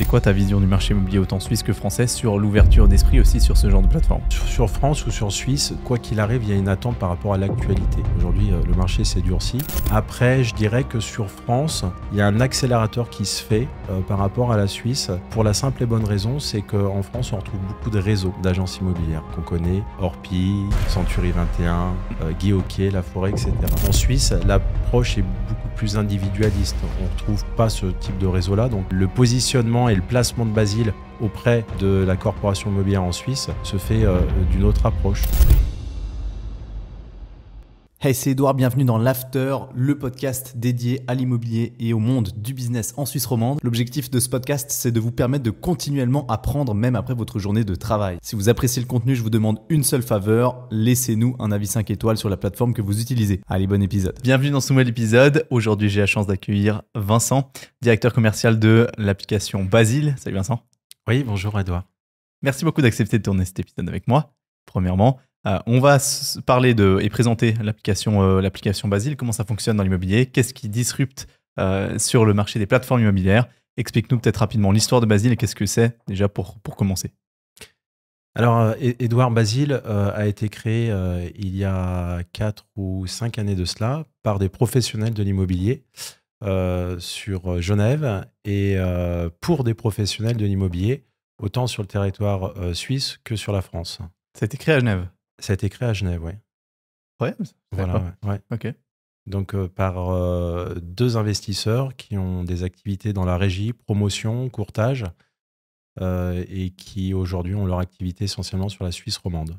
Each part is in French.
C'est quoi ta vision du marché immobilier autant suisse que français sur l'ouverture d'esprit aussi sur ce genre de plateforme? Sur France ou sur Suisse, quoi qu'il arrive, il y a une attente par rapport à l'actualité. Aujourd'hui, le marché s'est durci. Après, je dirais que sur France, il y a un accélérateur qui se fait par rapport à la Suisse pour la simple et bonne raison, c'est qu'en France, on retrouve beaucoup de réseaux d'agences immobilières qu'on connaît, Orpi, Century 21, Guy Hockey, La Forêt, etc. En Suisse, l'approche est beaucoup plus individualiste. On ne retrouve pas ce type de réseau-là. Donc le positionnement et le placement de Basile auprès de la corporation immobilière en Suisse se fait d'une autre approche. Hey, c'est Edouard, bienvenue dans l'After, le podcast dédié à l'immobilier et au monde du business en Suisse romande. L'objectif de ce podcast, c'est de vous permettre de continuellement apprendre même après votre journée de travail. Si vous appréciez le contenu, je vous demande une seule faveur, laissez-nous un avis 5 étoiles sur la plateforme que vous utilisez. Allez, bon épisode. Bienvenue dans ce nouvel épisode. Aujourd'hui, j'ai la chance d'accueillir Vincent, directeur commercial de l'application Basile. Salut Vincent. Oui, bonjour Edouard. Merci beaucoup d'accepter de tourner cet épisode avec moi, premièrement. On va parler et présenter l'application Basile, comment ça fonctionne dans l'immobilier, qu'est-ce qui disrupte sur le marché des plateformes immobilières. Explique-nous peut-être rapidement l'histoire de Basile et qu'est-ce que c'est déjà pour commencer. Alors, Edouard, Basile a été créé il y a 4 ou 5 années de cela par des professionnels de l'immobilier sur Genève et pour des professionnels de l'immobilier, autant sur le territoire suisse que sur la France. Ça a été créé à Genève? Ça a été créé à Genève, oui. Ouais, voilà, ouais. Ok. Donc, par 2 investisseurs qui ont des activités dans la régie, promotion, courtage, et qui aujourd'hui ont leur activité essentiellement sur la Suisse romande.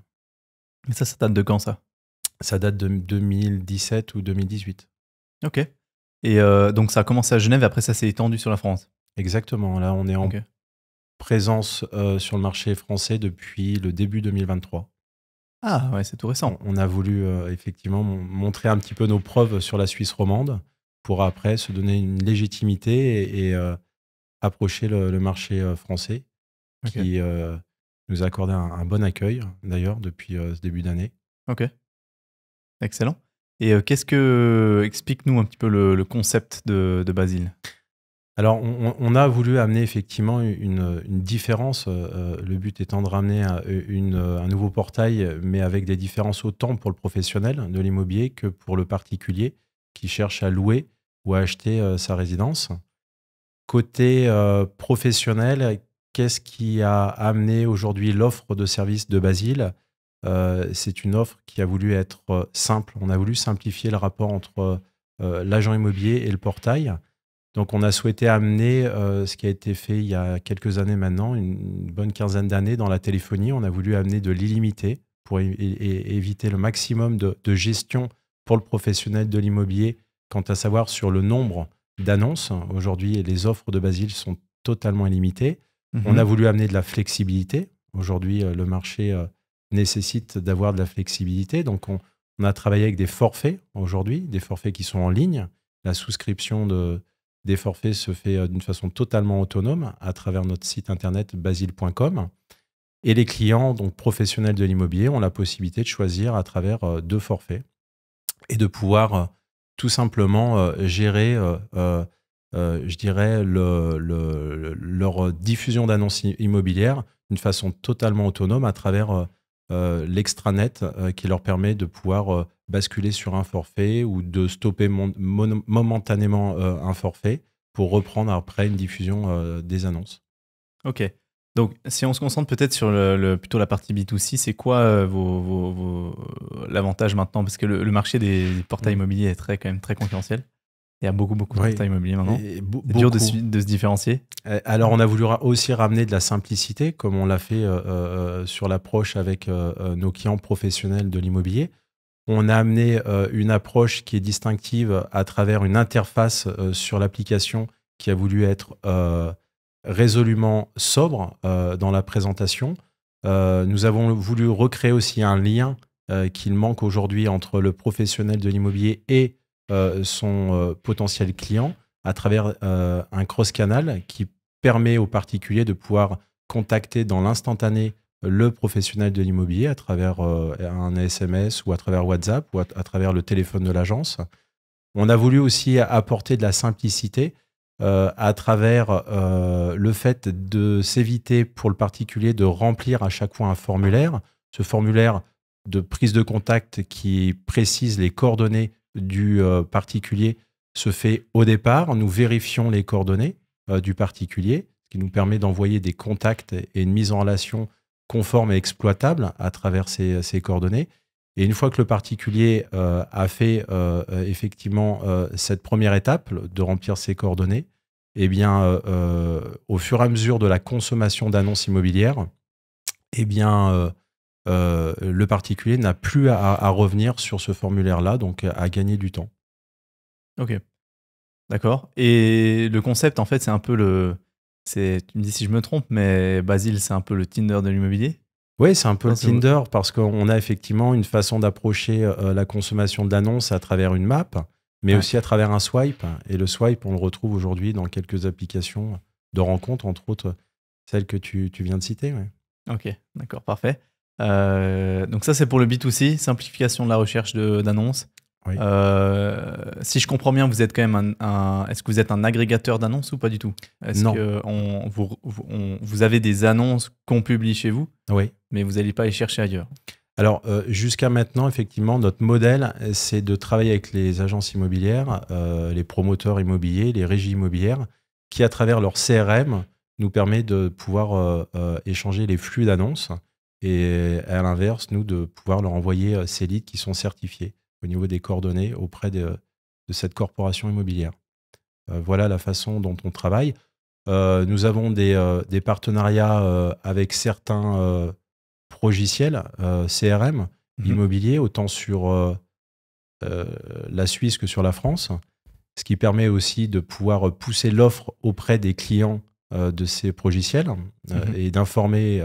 Mais ça date de quand ça? Ça date de 2017 ou 2018. Ok. Et donc ça a commencé à Genève et après ça s'est étendu sur la France? Exactement. Là, on est en présence sur le marché français depuis le début 2023. Ah ouais, c'est tout récent. On a voulu effectivement montrer un petit peu nos preuves sur la Suisse romande pour après se donner une légitimité et approcher le marché français qui nous a accordé un bon accueil d'ailleurs depuis ce début d'année. Ok, excellent. Et explique-nous un petit peu le concept de Basile. Alors, on a voulu amener effectivement une différence, le but étant de ramener un nouveau portail, mais avec des différences autant pour le professionnel de l'immobilier que pour le particulier qui cherche à louer ou à acheter sa résidence. Côté professionnel, qu'est-ce qui a amené aujourd'hui l'offre de service de Basile? C'est une offre qui a voulu être simple. On a voulu simplifier le rapport entre l'agent immobilier et le portail. Donc, on a souhaité amener ce qui a été fait il y a quelques années maintenant, une bonne quinzaine d'années dans la téléphonie. On a voulu amener de l'illimité pour éviter le maximum de gestion pour le professionnel de l'immobilier quant à savoir sur le nombre d'annonces. Aujourd'hui, les offres de Basile sont totalement illimitées. On a voulu amener de la flexibilité. Aujourd'hui, le marché nécessite d'avoir de la flexibilité. Donc, on a travaillé avec des forfaits aujourd'hui, des forfaits qui sont en ligne. La souscription des forfaits se fait d'une façon totalement autonome à travers notre site internet basile.com. Et les clients, donc professionnels de l'immobilier, ont la possibilité de choisir à travers 2 forfaits et de pouvoir tout simplement gérer, je dirais, leur diffusion d'annonces immobilières d'une façon totalement autonome à travers l'extranet qui leur permet de pouvoir basculer sur un forfait ou de stopper momentanément un forfait pour reprendre après une diffusion des annonces. Ok. Donc, si on se concentre peut-être sur plutôt la partie B2C, c'est quoi l'avantage maintenant? Parce que le marché des portails immobiliers est quand même très concurrentiel. Il y a beaucoup de portails immobiliers maintenant. C'est dur de se différencier. Alors, on a voulu aussi ramener de la simplicité, comme on l'a fait sur l'approche avec nos clients professionnels de l'immobilier. On a amené une approche qui est distinctive à travers une interface sur l'application qui a voulu être résolument sobre dans la présentation. Nous avons voulu recréer aussi un lien qu'il manque aujourd'hui entre le professionnel de l'immobilier et son potentiel client à travers un cross-canal qui permet aux particuliers de pouvoir contacter dans l'instantané le professionnel de l'immobilier à travers un SMS ou à travers WhatsApp ou à travers le téléphone de l'agence. On a voulu aussi apporter de la simplicité à travers le fait de s'éviter pour le particulier de remplir à chaque fois un formulaire. Ce formulaire de prise de contact qui précise les coordonnées du particulier se fait au départ. Nous vérifions les coordonnées du particulier, ce qui nous permet d'envoyer des contacts et une mise en relation conforme et exploitable à travers ces coordonnées. Et une fois que le particulier a fait effectivement cette première étape de remplir ses coordonnées, eh bien, au fur et à mesure de la consommation d'annonces immobilières, eh bien, le particulier n'a plus à revenir sur ce formulaire-là, donc à gagner du temps. Ok, d'accord. Et le concept, en fait, c'est un peu tu me dis si je me trompe, mais Basile, c'est un peu le Tinder de l'immobilier. Oui, c'est un peu Non, le Tinder parce qu'on a effectivement une façon d'approcher la consommation d'annonces à travers une map, mais aussi à travers un swipe. Et le swipe, on le retrouve aujourd'hui dans quelques applications de rencontres, entre autres celles que tu viens de citer. Ouais. Ok, d'accord, parfait. Donc ça, c'est pour le B2C, simplification de la recherche d'annonces. Oui. Si je comprends bien, vous êtes quand même est-ce que vous êtes un agrégateur d'annonces ou pas du tout? Est-ce Non. que vous avez des annonces qu'on publie chez vous, Oui. mais vous n'allez pas les chercher ailleurs? Alors, jusqu'à maintenant, effectivement, notre modèle, c'est de travailler avec les agences immobilières, les promoteurs immobiliers, les régies immobilières, qui, à travers leur CRM, nous permet de pouvoir échanger les flux d'annonces et, à l'inverse, nous, de pouvoir leur envoyer ces leads qui sont certifiés au niveau des coordonnées auprès de cette corporation immobilière. Voilà la façon dont on travaille. Nous avons des partenariats avec certains logiciels CRM immobilier, autant sur la Suisse que sur la France, ce qui permet aussi de pouvoir pousser l'offre auprès des clients de ces logiciels et d'informer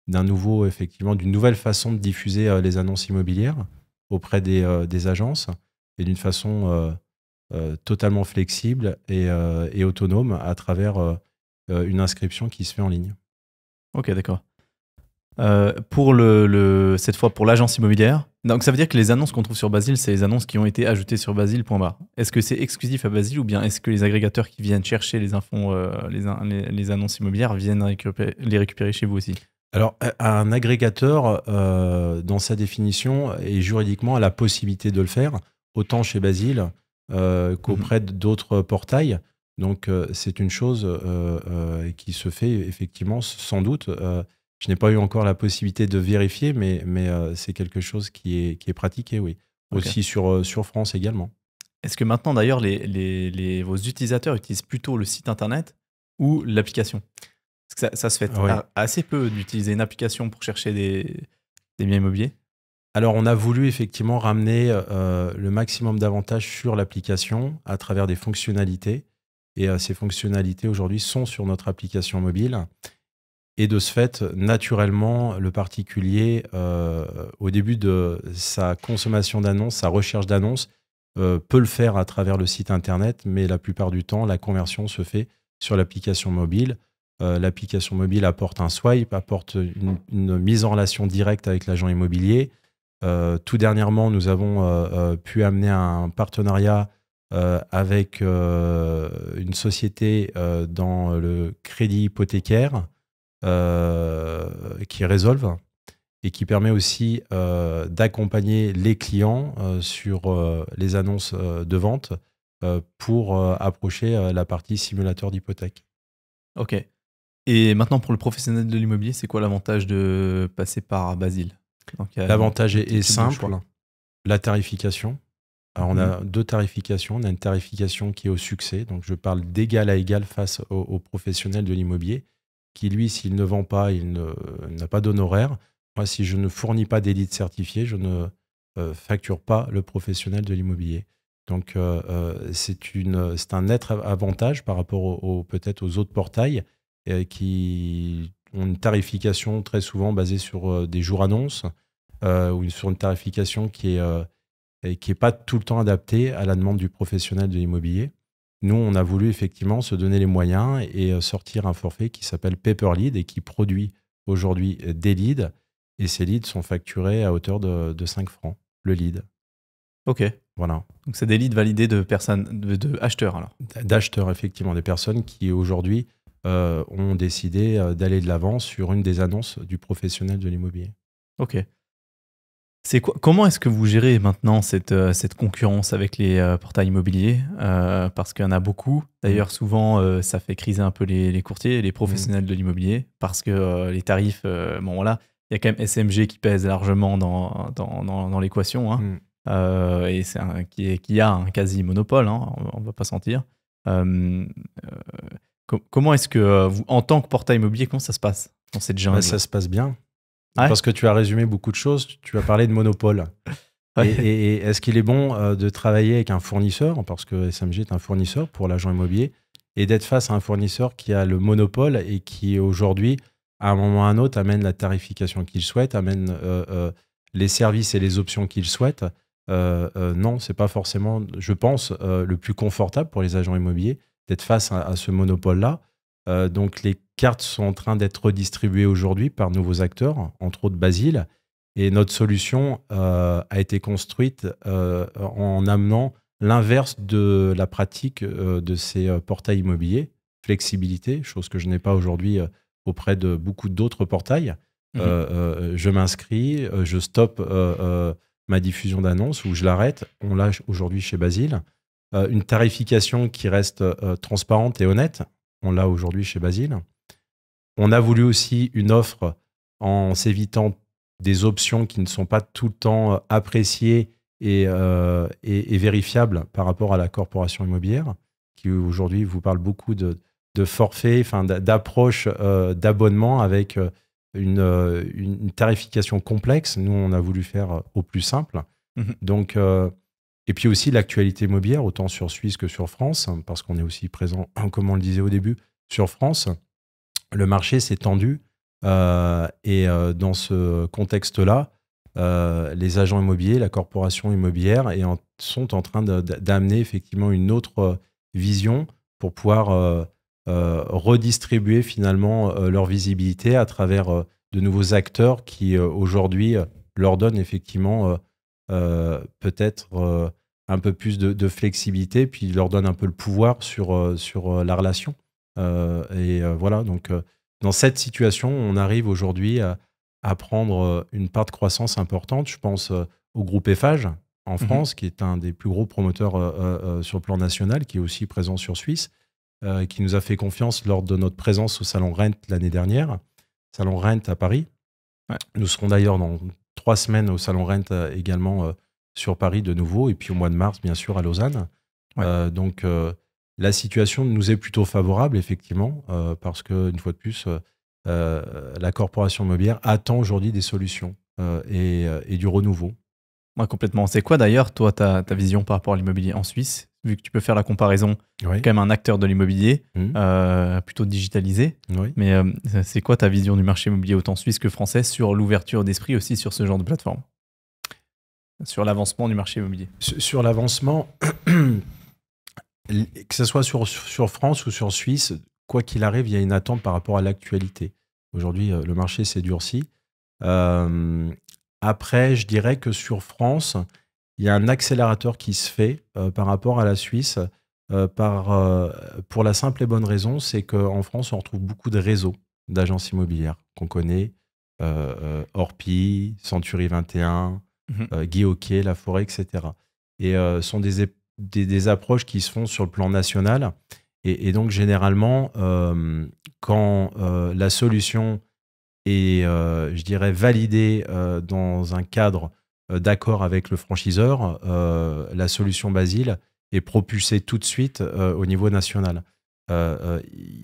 d'une nouvelle façon de diffuser les annonces immobilières auprès des agences et d'une façon totalement flexible et autonome à travers une inscription qui se fait en ligne. Ok, d'accord. Pour cette fois pour l'agence immobilière, donc ça veut dire que les annonces qu'on trouve sur Basile, c'est les annonces qui ont été ajoutées sur Basile.bar. Est-ce que c'est exclusif à Basile ou bien est-ce que les agrégateurs qui viennent chercher les infos, les annonces immobilières viennent les récupérer chez vous aussi? Alors, un agrégateur, dans sa définition et juridiquement, a la possibilité de le faire, autant chez Basile qu'auprès d'autres portails. Donc, c'est une chose qui se fait effectivement, sans doute. Je n'ai pas eu encore la possibilité de vérifier, mais c'est quelque chose qui est pratiqué, oui. Okay. Aussi sur France également. Est-ce que maintenant, d'ailleurs, vos utilisateurs utilisent plutôt le site internet ou l'application? Parce que ça se fait assez peu d'utiliser une application pour chercher des biens immobiliers. Alors, on a voulu effectivement ramener le maximum d'avantages sur l'application à travers des fonctionnalités. Et ces fonctionnalités, aujourd'hui, sont sur notre application mobile. Et de ce fait, naturellement, le particulier, au début de sa consommation d'annonces, sa recherche d'annonces, peut le faire à travers le site internet, mais la plupart du temps, la conversion se fait sur l'application mobile. L'application mobile apporte un swipe, apporte une mise en relation directe avec l'agent immobilier. Tout dernièrement, nous avons pu amener un partenariat avec une société dans le crédit hypothécaire qui résolve et qui permet aussi d'accompagner les clients sur les annonces de vente pour approcher la partie simulateur d'hypothèque. Ok. Et maintenant, pour le professionnel de l'immobilier, c'est quoi l'avantage de passer par Basile? L'avantage est simple, la tarification. Alors, on a deux tarifications. On a une tarification qui est au succès. Donc, je parle d'égal à égal face au professionnel de l'immobilier qui, lui, s'il ne vend pas, il n'a pas d'honoraire. Moi, si je ne fournis pas des leads certifiés, je ne facture pas le professionnel de l'immobilier. Donc, c'est un net avantage par rapport peut-être aux autres portails qui ont une tarification très souvent basée sur des jours annonces ou sur une tarification qui est pas tout le temps adaptée à la demande du professionnel de l'immobilier. Nous, on a voulu effectivement se donner les moyens et sortir un forfait qui s'appelle Paper Lead et qui produit aujourd'hui des leads. Et ces leads sont facturés à hauteur de 5 francs, le lead. Ok. Voilà. Donc, c'est des leads validés de personnes, de acheteurs alors. D'acheteurs, effectivement, des personnes qui aujourd'hui ont décidé d'aller de l'avant sur une des annonces du professionnel de l'immobilier. Ok. Comment est-ce que vous gérez maintenant cette concurrence avec les portails immobiliers parce qu'il y en a beaucoup. D'ailleurs, souvent, ça fait criser un peu les courtiers et les professionnels de l'immobilier parce que les tarifs, bon voilà, il y a quand même SMG qui pèse largement dans l'équation et qui a un quasi-monopole, hein, on ne va pas se mentir. Comment est-ce que vous, en tant que portail immobilier, comment ça se passe dans cette jungle? Ça se passe bien. Ouais. Parce que tu as résumé beaucoup de choses. Tu as parlé de monopole. Ouais. Et est-ce qu'il est bon de travailler avec un fournisseur, parce que SMG est un fournisseur pour l'agent immobilier, et d'être face à un fournisseur qui a le monopole et qui aujourd'hui, à un moment ou à un autre, amène la tarification qu'il souhaite, amène les services et les options qu'il souhaite? Non, c'est pas forcément, je pense, le plus confortable pour les agents immobiliers d'être face à ce monopole-là. Donc les cartes sont en train d'être redistribuées aujourd'hui par de nouveaux acteurs, entre autres Basile. Et notre solution a été construite en amenant l'inverse de la pratique de ces portails immobiliers. Flexibilité, chose que je n'ai pas aujourd'hui auprès de beaucoup d'autres portails. Je m'inscris, je stoppe ma diffusion d'annonces ou je l'arrête. On l'a aujourd'hui chez Basile. Une tarification qui reste transparente et honnête. On l'a aujourd'hui chez Basile. On a voulu aussi une offre en s'évitant des options qui ne sont pas tout le temps appréciées et vérifiables par rapport à la corporation immobilière, qui aujourd'hui vous parle beaucoup de forfaits, d'approche d'abonnement avec une tarification complexe. Nous, on a voulu faire au plus simple. Donc, et puis aussi l'actualité immobilière, autant sur Suisse que sur France, parce qu'on est aussi présent, comme on le disait au début, sur France. Le marché s'est tendu et dans ce contexte-là, les agents immobiliers, la corporation immobilière sont en train d'amener effectivement une autre vision pour pouvoir redistribuer finalement leur visibilité à travers de nouveaux acteurs qui aujourd'hui leur donnent effectivement peut-être un peu plus de flexibilité, puis leur donne un peu le pouvoir sur la relation. Voilà, donc dans cette situation, on arrive aujourd'hui à prendre une part de croissance importante. Je pense au groupe Eiffage en France, qui est un des plus gros promoteurs sur le plan national, qui est aussi présent sur Suisse, qui nous a fait confiance lors de notre présence au Salon Rent l'année dernière, Salon Rent à Paris. Ouais. Nous serons d'ailleurs dans 3 semaines au Salon Rent également sur Paris de nouveau, et puis au mois de mars, bien sûr, à Lausanne. Ouais. Donc, la situation nous est plutôt favorable, effectivement, parce qu'une fois de plus, la corporation immobilière attend aujourd'hui des solutions et du renouveau. Ouais, complètement. C'est quoi d'ailleurs, toi, ta vision par rapport à l'immobilier en Suisse, vu que tu peux faire la comparaison, quand même un acteur de l'immobilier, plutôt digitalisé. Oui. Mais c'est quoi ta vision du marché immobilier autant suisse que français sur l'ouverture d'esprit aussi sur ce genre de plateforme? Sur l'avancement du marché immobilier. Sur l'avancement, que ce soit sur France ou sur Suisse, quoi qu'il arrive, il y a une attente par rapport à l'actualité. Aujourd'hui, le marché s'est durci. Après, je dirais que sur France, il y a un accélérateur qui se fait par rapport à la Suisse, pour la simple et bonne raison, c'est qu'en France, on retrouve beaucoup de réseaux d'agences immobilières qu'on connaît, Orpi, Century 21, Guy Hockey, La Forêt, etc. Et sont des approches qui se font sur le plan national. Et donc, généralement, quand la solution est, je dirais, validée dans un cadre d'accord avec le franchiseur, la solution Basile est propulsée tout de suite au niveau national.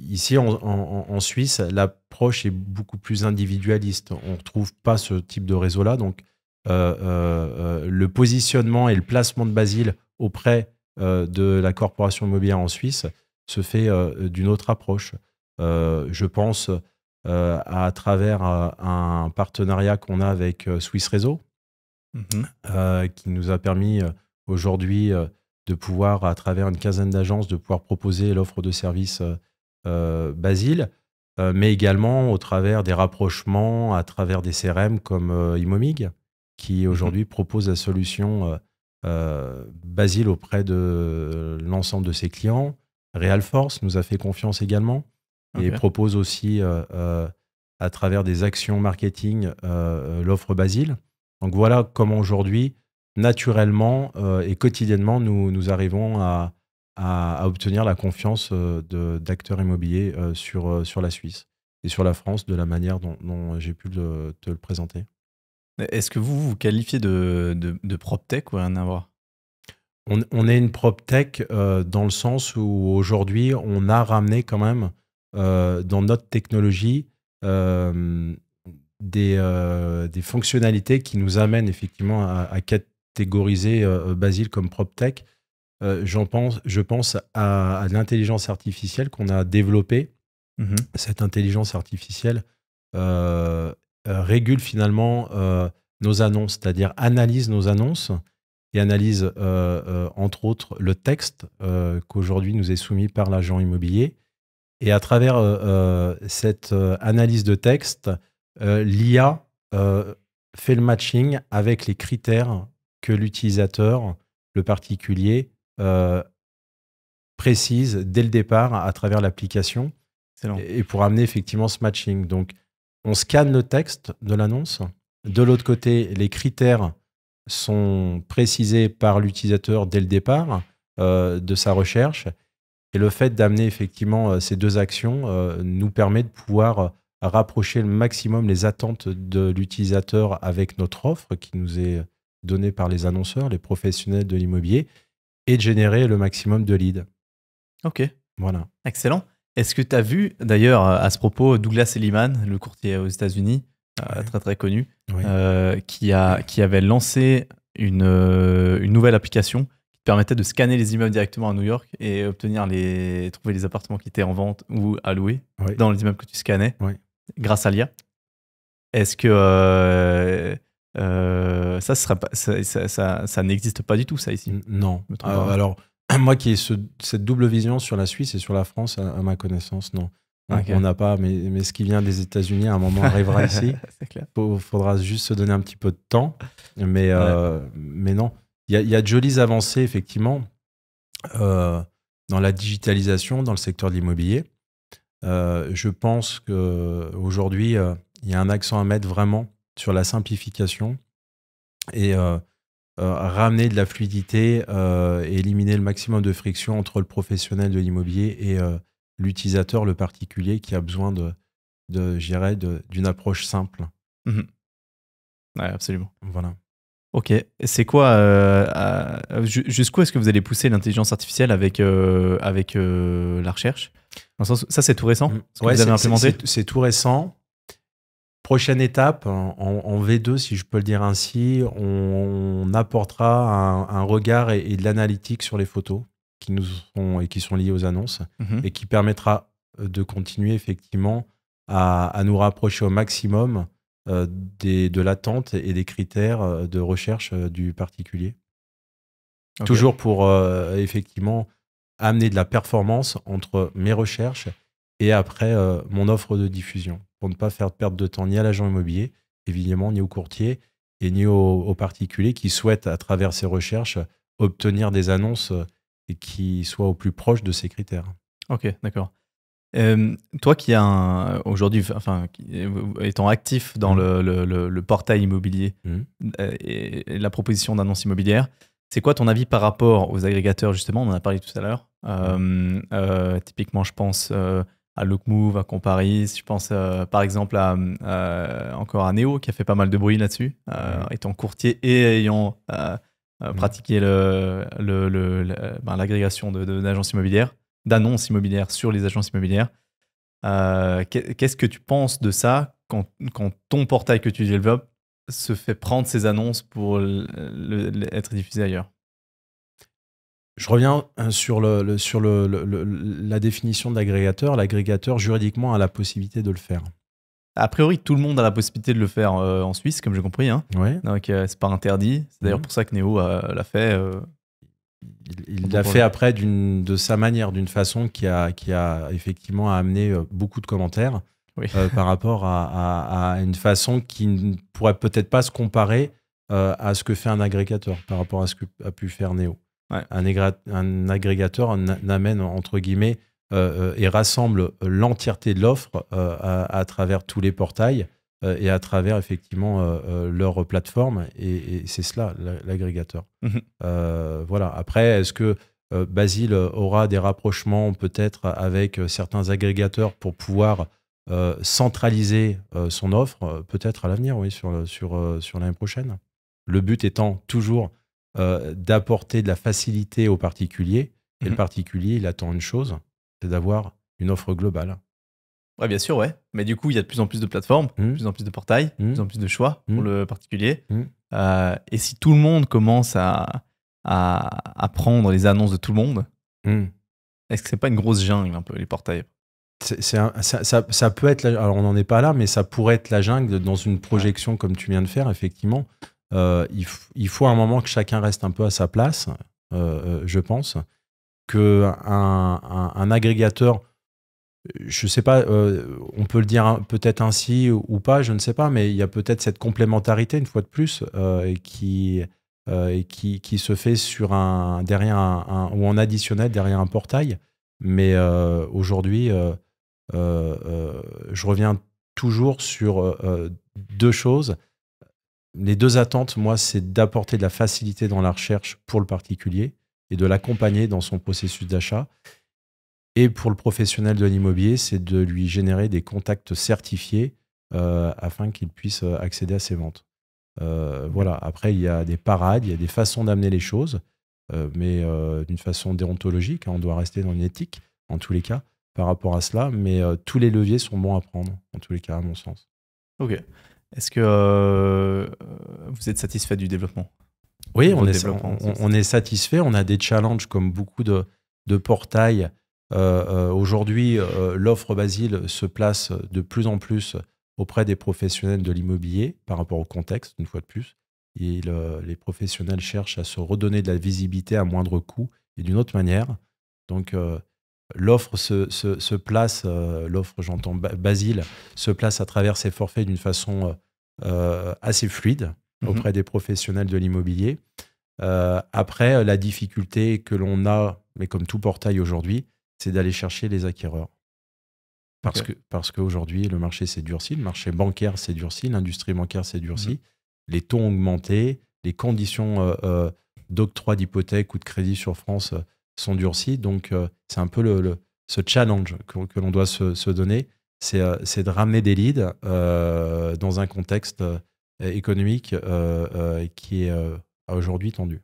Ici, en Suisse, l'approche est beaucoup plus individualiste. On ne retrouve pas ce type de réseau-là. Donc, le positionnement et le placement de Basile auprès de la corporation immobilière en Suisse se fait d'une autre approche. Je pense à travers un partenariat qu'on a avec Swiss Réseau, qui nous a permis aujourd'hui de pouvoir, à travers une quinzaine d'agences, de pouvoir proposer l'offre de service Basile, mais également au travers des rapprochements, à travers des CRM comme Imomig, qui aujourd'hui propose la solution Basile auprès de l'ensemble de ses clients. Realforce nous a fait confiance également et propose aussi à travers des actions marketing l'offre Basile. Donc voilà comment aujourd'hui, naturellement et quotidiennement, nous arrivons à obtenir la confiance d'acteurs immobiliers sur la Suisse et sur la France de la manière dont j'ai pu te le présenter. Est-ce que vous vous qualifiez de PropTech ou rien à voir? On est une PropTech dans le sens où aujourd'hui, on a ramené quand même dans notre technologie des fonctionnalités qui nous amènent effectivement à catégoriser Basile comme PropTech. Je pense à l'intelligence artificielle qu'on a développée. Cette intelligence artificielle régule finalement nos annonces, c'est-à-dire analyse nos annonces et analyse entre autres le texte qu'aujourd'hui nous est soumis par l'agent immobilier. Et à travers cette analyse de texte, l'IA fait le matching avec les critères que l'utilisateur, le particulier, précise dès le départ à travers l'application. Et pour amener effectivement ce matching. Donc, on scanne le texte de l'annonce. De l'autre côté, les critères sont précisés par l'utilisateur dès le départ de sa recherche. Et le fait d'amener effectivement ces deux actions nous permet de pouvoir rapprocher le maximum les attentes de l'utilisateur avec notre offre qui nous est donnée par les annonceurs, les professionnels de l'immobilier, et de générer le maximum de leads. Ok. Voilà. Excellent. Est-ce que tu as vu, d'ailleurs, à ce propos, Douglas Elliman, le courtier aux États-Unis, très très connu, qui avait lancé une nouvelle application qui permettait de scanner les immeubles directement à New York et trouver les appartements qui étaient en vente ou à louer dans les immeubles que tu scannais grâce à l'IA. Est-ce que ça n'existe pas du tout, ça, ici? Non. Alors, moi qui ai cette double vision sur la Suisse et sur la France, à ma connaissance, non. On n'a pas, mais ce qui vient des États-Unis, à un moment, arrivera ici. Il faudra juste se donner un petit peu de temps. Mais non. Il y a de jolies avancées, effectivement, dans la digitalisation, dans le secteur de l'immobilier. Je pense qu'aujourd'hui, il y a un accent à mettre vraiment sur la simplification et ramener de la fluidité et éliminer le maximum de friction entre le professionnel de l'immobilier et l'utilisateur, le particulier, qui a besoin d'une approche simple. Oui, absolument. Voilà. Ok. C'est quoi jusqu'où est-ce que vous allez pousser l'intelligence artificielle avec la recherche? Dans le sens, ça, c'est tout récent, ce que vous avez implémenté? C'est tout récent. Prochaine étape, en V2, si je peux le dire ainsi, on apportera un regard et de l'analytique sur les photos qui sont liées aux annonces et qui permettra de continuer effectivement à nous rapprocher au maximum de l'attente et des critères de recherche du particulier. Toujours pour effectivement amener de la performance entre mes recherches et après mon offre de diffusion, pour ne pas faire perdre de temps ni à l'agent immobilier, évidemment, ni au courtier, et ni aux particuliers qui souhaitent, à travers ces recherches, obtenir des annonces et qui soient au plus proche de ces critères. Ok, d'accord. Toi qui aujourd'hui, étant actif dans le portail immobilier et la proposition d'annonce immobilière, c'est quoi ton avis par rapport aux agrégateurs, justement? On en a parlé tout à l'heure. Typiquement, je pense à Lookmove, à Comparis. Je pense par exemple encore à Neo, qui a fait pas mal de bruit là-dessus, étant courtier et ayant pratiqué l'agrégation d'agences immobilières, d'annonces immobilières sur les agences immobilières. Qu'est-ce que tu penses de ça quand ton portail que tu développes se fait prendre ces annonces pour être diffusé ailleurs? Je reviens sur la définition de l'agrégateur. L'agrégateur, juridiquement, a la possibilité de le faire. A priori, tout le monde a la possibilité de le faire en Suisse, comme j'ai compris. Hein. Ouais. Donc, c'est pas interdit. C'est d'ailleurs pour ça que Neo l'a fait. Il l'a fait après de sa manière, d'une façon qui a effectivement amené beaucoup de commentaires par rapport à une façon qui ne pourrait peut-être pas se comparer à ce que fait un agrégateur par rapport à ce que a pu faire Néo. Ouais. Un agrégateur n'amène, entre guillemets, et rassemble l'entièreté de l'offre à travers tous les portails et à travers effectivement leur plateforme. Et c'est cela, l'agrégateur. Voilà. Après, est-ce que Basile aura des rapprochements peut-être avec certains agrégateurs pour pouvoir centraliser son offre, peut-être à l'avenir, oui, sur l'année prochaine. Le but étant toujours d'apporter de la facilité au particulier. Et le particulier, il attend une chose, c'est d'avoir une offre globale. Ouais, bien sûr, ouais. Mais du coup, il y a de plus en plus de plateformes, de plus en plus de portails, de plus en plus de choix pour le particulier. Et si tout le monde commence à prendre les annonces de tout le monde, est-ce que c'est pas une grosse jungle, un peu, les portails? Ça peut être, alors on n'en est pas là, mais ça pourrait être la jungle dans une projection comme tu viens de faire, effectivement. Il faut un moment que chacun reste un peu à sa place, je pense. Qu'un agrégateur, je ne sais pas, on peut le dire peut-être ainsi ou pas, je ne sais pas, mais il y a peut-être cette complémentarité, une fois de plus, qui se fait derrière ou en additionnel derrière un portail. Mais aujourd'hui, je reviens toujours sur deux choses. Les deux attentes, moi, c'est d'apporter de la facilité dans la recherche pour le particulier et de l'accompagner dans son processus d'achat. Et pour le professionnel de l'immobilier, c'est de lui générer des contacts certifiés afin qu'il puisse accéder à ses ventes. Voilà. Après, il y a des parades, il y a des façons d'amener les choses, mais d'une façon déontologique. On doit rester dans une éthique, en tous les cas, par rapport à cela. Mais tous les leviers sont bons à prendre, en tous les cas, à mon sens. Ok. Est-ce que vous êtes satisfait du développement? Oui, on est satisfait. On a des challenges comme beaucoup de portails. Aujourd'hui, l'offre Basile se place de plus en plus auprès des professionnels de l'immobilier par rapport au contexte, une fois de plus. Et les professionnels cherchent à se redonner de la visibilité à moindre coût et d'une autre manière. Donc, l'offre se place, l'offre, j'entends Basile, se place à travers ses forfaits d'une façon assez fluide auprès des professionnels de l'immobilier. Après, la difficulté que l'on a, mais comme tout portail aujourd'hui, c'est d'aller chercher les acquéreurs. Parce qu'aujourd'hui, le marché s'est durci, le marché bancaire s'est durci, l'industrie bancaire s'est durcie, les taux ont augmenté, les conditions d'octroi d'hypothèque ou de crédit sur France sont durcies. Donc, c'est un peu ce challenge que l'on doit se donner, c'est de ramener des leads dans un contexte économique qui est aujourd'hui tendu.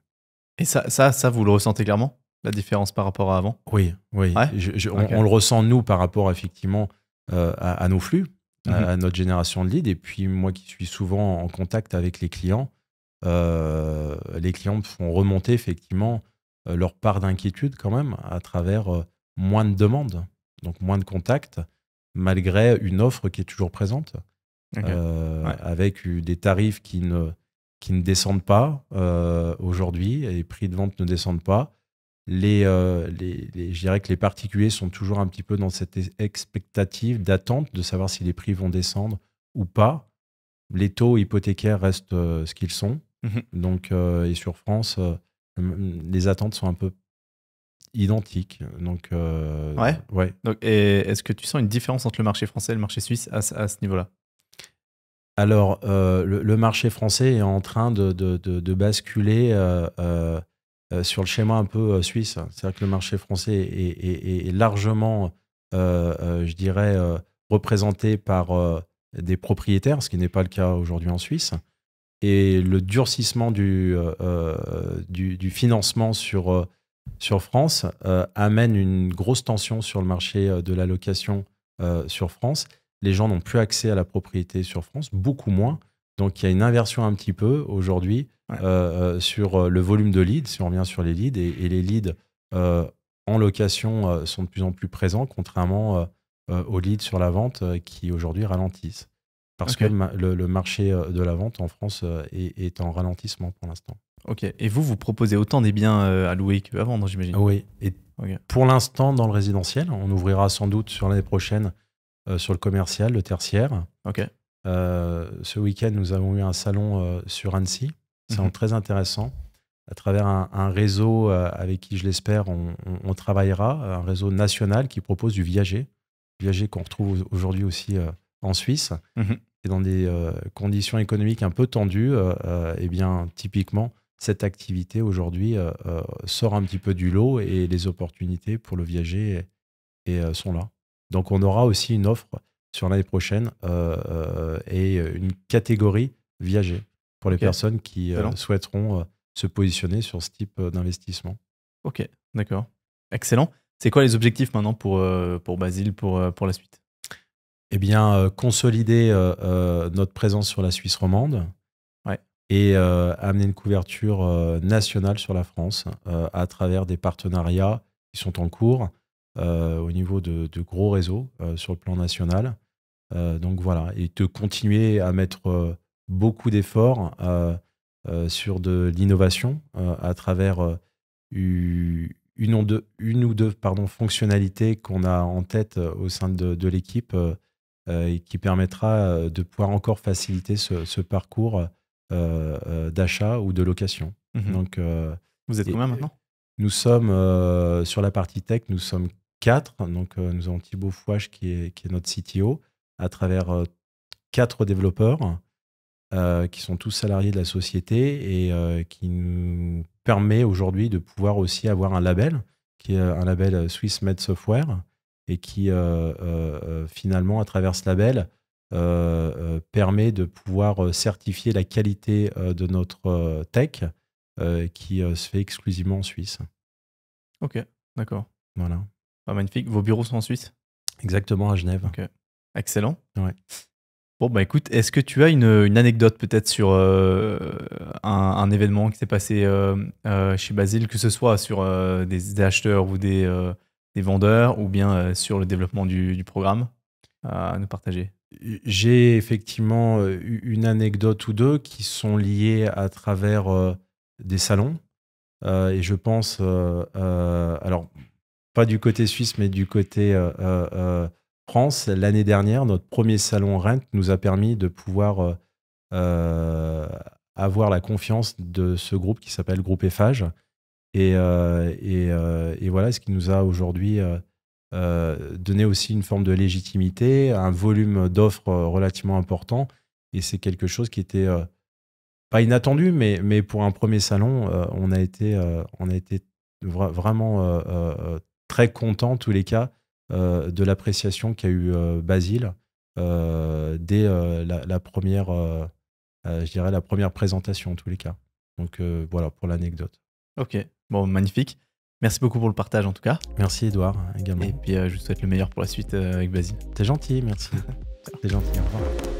Et ça, vous le ressentez clairement, la différence par rapport à avant? Oui. Ouais? On le ressent, nous, par rapport, effectivement, à nos flux, à notre génération de leads. Et puis, moi qui suis souvent en contact avec les clients me font remonter, effectivement, leur part d'inquiétude, quand même, à travers moins de demandes, donc moins de contacts, malgré une offre qui est toujours présente, avec des tarifs qui ne descendent pas aujourd'hui, et les prix de vente ne descendent pas. Je dirais que les particuliers sont toujours un petit peu dans cette expectative d'attente de savoir si les prix vont descendre ou pas. Les taux hypothécaires restent ce qu'ils sont. Donc, et sur France, les attentes sont un peu identiques. Donc, ouais. Donc, et est-ce que tu sens une différence entre le marché français et le marché suisse à ce niveau-là? Alors, le marché français est en train de basculer sur le schéma un peu suisse. C'est-à-dire que le marché français est largement, je dirais, représenté par des propriétaires, ce qui n'est pas le cas aujourd'hui en Suisse. Et le durcissement du financement sur France amène une grosse tension sur le marché de la location sur France. Les gens n'ont plus accès à la propriété sur France, beaucoup moins. Donc, il y a une inversion un petit peu aujourd'hui sur le volume de leads, si on revient sur les leads. Et les leads en location sont de plus en plus présents, contrairement aux leads sur la vente qui aujourd'hui ralentissent. Parce que le marché de la vente en France est en ralentissement pour l'instant. Ok. Et vous proposez autant des biens à louer qu'à vendre, j'imagine? Oui. Et pour l'instant, dans le résidentiel, on ouvrira sans doute sur l'année prochaine sur le commercial, le tertiaire. Ok. Ce week-end, nous avons eu un salon sur Annecy, C'est très intéressant. À travers un réseau avec qui, je l'espère, on travaillera, un réseau national qui propose du viager qu'on retrouve aujourd'hui aussi en Suisse. Et dans des conditions économiques un peu tendues, eh bien, typiquement, cette activité aujourd'hui sort un petit peu du lot et les opportunités pour le viager sont là. Donc, on aura aussi une offre sur l'année prochaine et une catégorie viager pour les personnes qui souhaiteront se positionner sur ce type d'investissement. Ok, d'accord. Excellent. C'est quoi les objectifs maintenant pour Basile, pour la suite? Eh bien, consolider notre présence sur la Suisse romande et amener une couverture nationale sur la France à travers des partenariats qui sont en cours au niveau de gros réseaux sur le plan national. Donc voilà, et de continuer à mettre beaucoup d'efforts sur de l'innovation à travers une ou deux fonctionnalités qu'on a en tête au sein de l'équipe et qui permettra de pouvoir encore faciliter ce parcours d'achat ou de location. Donc, vous êtes combien maintenant? Nous sommes, sur la partie tech, nous sommes 4. Donc, nous avons Thibaut Fouache qui est notre CTO, à travers 4 développeurs qui sont tous salariés de la société et qui nous permet aujourd'hui de pouvoir aussi avoir un label, qui est un label Swiss Med Software, et qui finalement, à travers ce label, permet de pouvoir certifier la qualité de notre tech qui se fait exclusivement en Suisse. Ok, d'accord. Voilà. Magnifique. Vos bureaux sont en Suisse? Exactement, à Genève. Ok. Excellent. Ouais. Bon, bah écoute, est-ce que tu as une anecdote peut-être sur un événement qui s'est passé chez Basile, que ce soit sur des acheteurs ou des vendeurs, ou bien sur le développement du programme, à nous partager? J'ai effectivement une anecdote ou deux qui sont liées à travers des salons. Et je pense, alors, pas du côté suisse, mais du côté France. L'année dernière, notre premier salon Rent nous a permis de pouvoir avoir la confiance de ce groupe qui s'appelle Groupe Eiffage. Et voilà, ce qui nous a aujourd'hui donné aussi une forme de légitimité, un volume d'offres relativement important. Et c'est quelque chose qui était pas inattendu, mais pour un premier salon, on a été vraiment très content, en tous les cas, de l'appréciation qu'a eu Basile dès la première, je dirais, la première présentation, en tous les cas. Donc voilà pour l'anecdote. Ok, bon, magnifique. Merci beaucoup pour le partage en tout cas. Merci Edouard, également. Et puis je vous souhaite le meilleur pour la suite avec Basile. T'es gentil, merci. T'es gentil, au revoir.